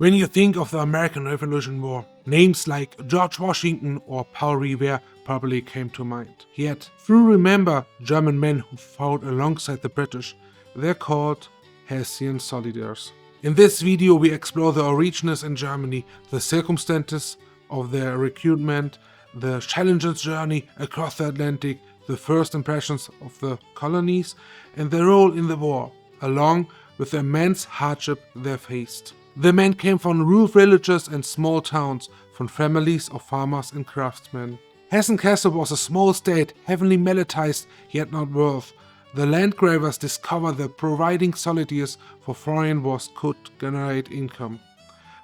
When you think of the American Revolution War, names like George Washington or Paul Revere probably came to mind. Yet, few remember German men who fought alongside the British. They're called Hessian soldiers. In this video we explore the origins in Germany, the circumstances of their recruitment, the challenges journey across the Atlantic, the first impressions of the colonies, and their role in the war, along with the immense hardship they faced. The men came from rural villages and small towns, from families of farmers and craftsmen. Hessen-Kassel was a small state, heavily militarized yet not worth. The landgrabbers discovered that providing soldiers for foreign wars could generate income.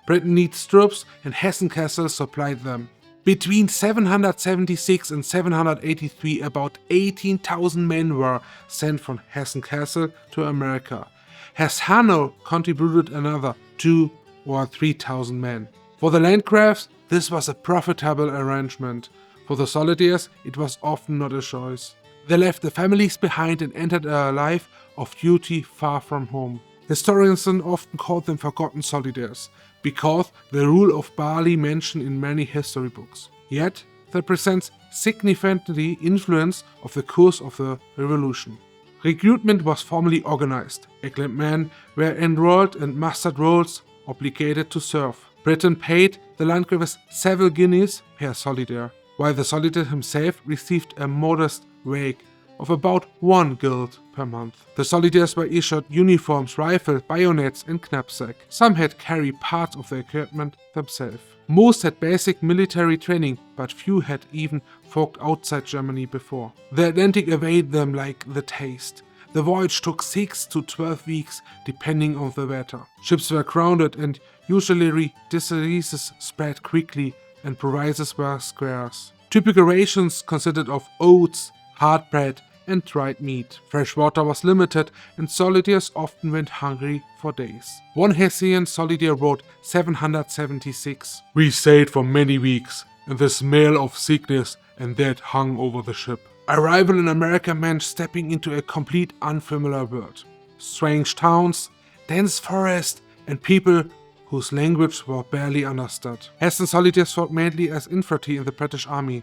Britain needs troops and Hessen-Kassel supplied them. Between 776 and 783, about 18,000 men were sent from Hessen-Kassel to America. Hessian contributed another 2,000 or 3,000 men. For the landgrabs, this was a profitable arrangement. For the soldiers, it was often not a choice. They left their families behind and entered a life of duty far from home. Historians often call them forgotten soldiers, because the rule of barley mentioned in many history books. Yet, they present significantly influence of the course of the revolution. Recruitment was formally organized. Acclaimed men were enrolled and mastered roles, obligated to serve. Britain paid the landgrabbers several guineas per soldier, while the soldier himself received a modest wage of about 1 guild per month. The soldiers were issued uniforms, rifles, bayonets and knapsack. Some had carried parts of the equipment themselves. Most had basic military training, but few had even fought outside Germany before. The Atlantic evaded them like the taste. The voyage took 6 to 12 weeks, depending on the weather. Ships were grounded and usually diseases spread quickly and provisions were scarce. Typical rations consisted of oats, hard bread and dried meat. Fresh water was limited and soldiers often went hungry for days. One Hessian soldier wrote 776. "We sailed for many weeks, and the smell of sickness and death hung over the ship. Arrival in America meant stepping into a complete unfamiliar world. Strange towns, dense forests, and people whose language were barely understood." Hessian soldiers fought mainly as infantry in the British Army.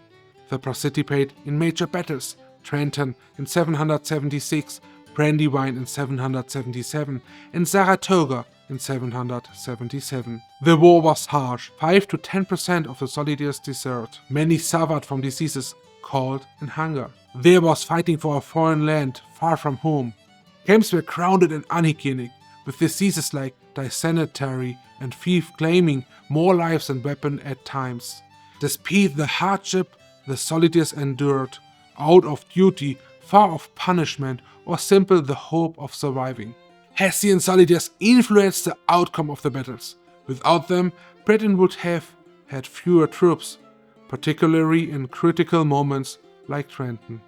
They participated in major battles: Trenton in 776, Brandywine in 777, and Saratoga in 777. The war was harsh. 5 to 10% of the soldiers deserted. Many suffered from diseases, cold and hunger. There was fighting for a foreign land, far from home. Camps were crowded and unhygienic, with diseases like dysentery and fever claiming more lives than weapons at times. Despite the hardship the soldiers endured, out of duty, far of punishment, or simply the hope of surviving. Hessian soldiers influenced the outcome of the battles. Without them, Britain would have had fewer troops, particularly in critical moments like Trenton.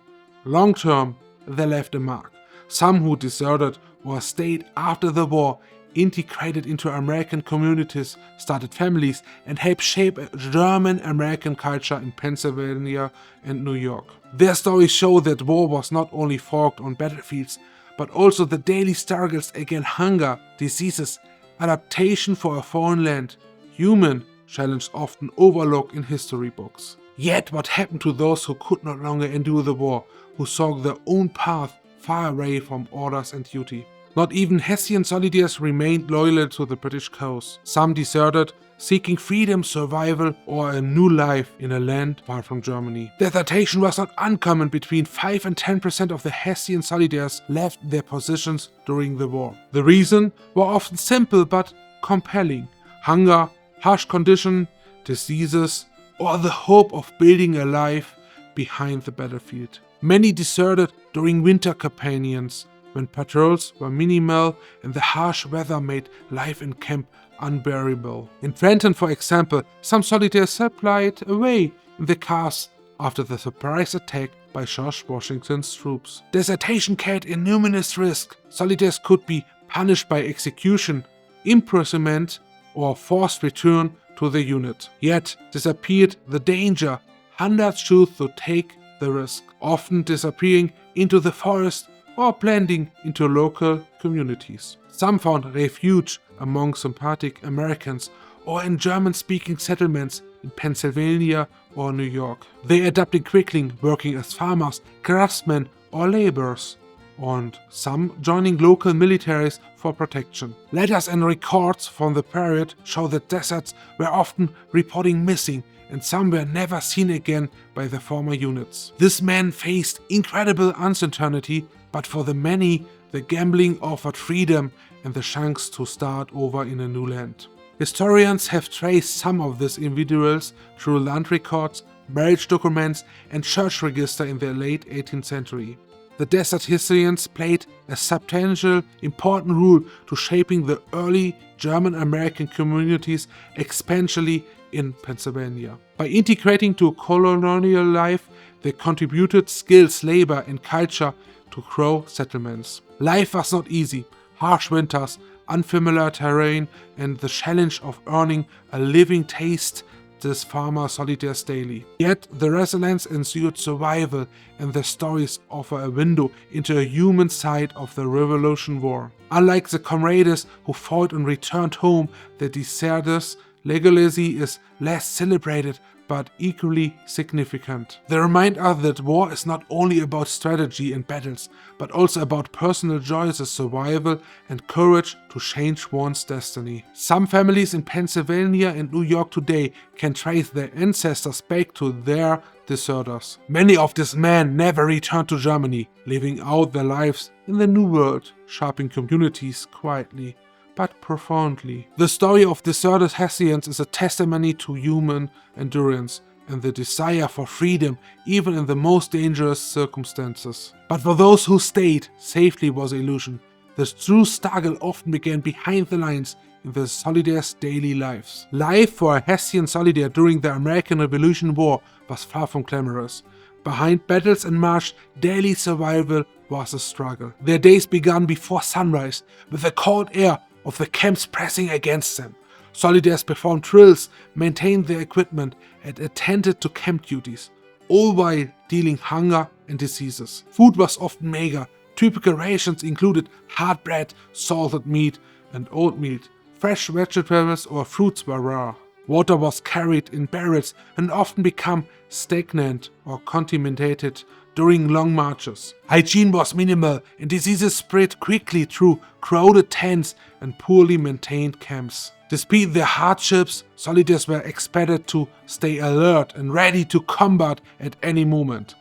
Long term, they left a mark. Some who deserted or stayed after the war integrated into American communities, started families, and helped shape a German-American culture in Pennsylvania and New York. Their stories show that war was not only fought on battlefields, but also the daily struggles against hunger, diseases, adaptation for a foreign land, human challenge often overlooked in history books. Yet what happened to those who could no longer endure the war, who saw their own path far away from orders and duty? Not even Hessian soldiers remained loyal to the British cause. Some deserted, seeking freedom, survival, or a new life in a land far from Germany. Desertion was not uncommon. Between 5 and 10% of the Hessian soldiers left their positions during the war. The reason were often simple but compelling: hunger, harsh conditions, diseases, or the hope of building a life behind the battlefield. Many deserted during winter campaigns, when patrols were minimal and the harsh weather made life in camp unbearable. In Trenton, for example, some soldiers supplied away in the cars after the surprise attack by George Washington's troops. Desertion carried enormous risk. Soldiers could be punished by execution, imprisonment, or forced return to the unit. Yet disappeared the danger. Hundreds chose to take the risk, often disappearing into the forest or blending into local communities. Some found refuge among sympathetic Americans or in German-speaking settlements in Pennsylvania or New York. They adapted quickly, working as farmers, craftsmen or laborers, and some joining local militaries for protection. Letters and records from the period show that deserts were often reporting missing, and some were never seen again by the former units. This man faced incredible uncertainty, but for the many, the gambling offered freedom and the chance to start over in a new land. Historians have traced some of these individuals through land records, marriage documents, and church register in the late 18th century. The Desert Hessians played a substantial, important role to shaping the early German-American communities, especially in Pennsylvania. By integrating to colonial life, they contributed skills, labor, and culture to grow settlements. Life was not easy. Harsh winters, unfamiliar terrain, and the challenge of earning a living taste this farmer solitaires daily. Yet the resilience ensured survival, and the stories offer a window into a human side of the Revolution War. Unlike the comrades who fought and returned home, the deserters' legacy is less celebrated but equally significant. They remind us that war is not only about strategy and battles, but also about personal choices, survival, and courage to change one's destiny. Some families in Pennsylvania and New York today can trace their ancestors back to their deserters. Many of these men never returned to Germany, living out their lives in the New World, shaping communities quietly but profoundly. The story of deserted Hessians is a testimony to human endurance and the desire for freedom even in the most dangerous circumstances. But for those who stayed, safety was an illusion. The true struggle often began behind the lines in the soldiers' daily lives. Life for a Hessian soldier during the American Revolution War was far from glamorous. Behind battles and march, daily survival was a struggle. Their days began before sunrise, with the cold air of the camps pressing against them. Soldiers performed drills, maintained their equipment, and attended to camp duties, all while dealing hunger and diseases. Food was often meager. Typical rations included hard bread, salted meat, and oatmeal. Fresh vegetables or fruits were rare. Water was carried in barrels and often became stagnant or contaminated during long marches. Hygiene was minimal and diseases spread quickly through crowded tents and poorly maintained camps. Despite their hardships, soldiers were expected to stay alert and ready to combat at any moment.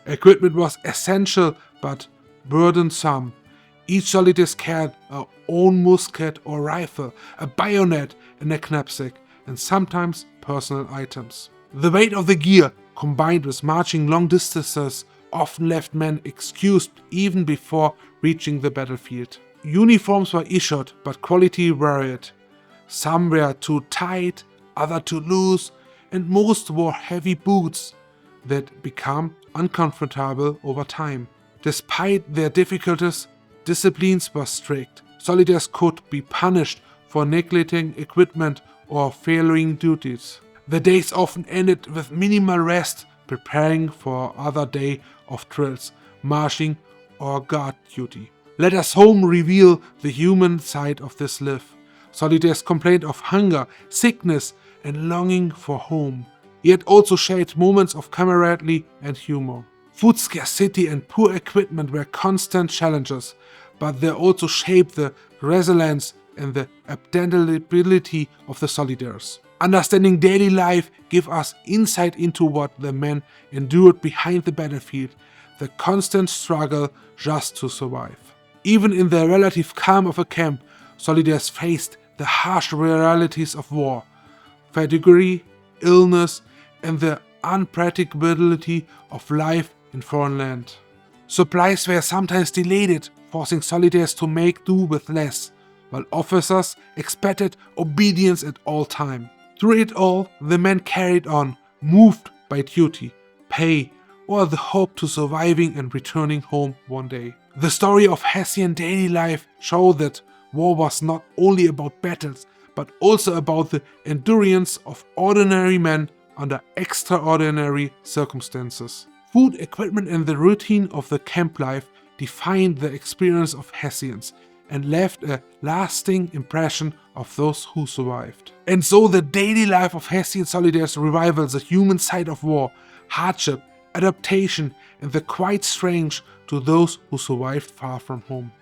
Equipment was essential but burdensome. Each soldier carried their own musket or rifle, a bayonet, and a knapsack, and sometimes personal items. The weight of the gear, combined with marching long distances, often left men exhausted even before reaching the battlefield. Uniforms were issued, but quality varied. Some were too tight, others too loose, and most wore heavy boots that became uncomfortable over time. Despite their difficulties, disciplines were strict. Soldiers could be punished for neglecting equipment or failing duties. The days often ended with minimal rest, preparing for another day of drills, marching, or guard duty. Let us home reveal the human side of this life. Soldiers complained of hunger, sickness, and longing for home, yet also shared moments of camaraderie and humor. Food scarcity and poor equipment were constant challenges, but they also shaped the resilience and the adaptability of the soldiers. Understanding daily life gives us insight into what the men endured behind the battlefield, the constant struggle just to survive. Even in the relative calm of a camp, soldiers faced the harsh realities of war, fatigue, illness, and the unpredictability of life in foreign land. Supplies were sometimes delayed, forcing soldiers to make do with less, while officers expected obedience at all times. Through it all, the men carried on, moved by duty, pay, or the hope to surviving and returning home one day. The story of Hessian daily life showed that war was not only about battles, but also about the endurance of ordinary men under extraordinary circumstances. Food, equipment, and the routine of the camp life defined the experience of Hessians and left a lasting impression of those who survived. And so the daily life of Hessian soldiers revivals the human side of war, hardship, adaptation, and the quite strange to those who survived far from home.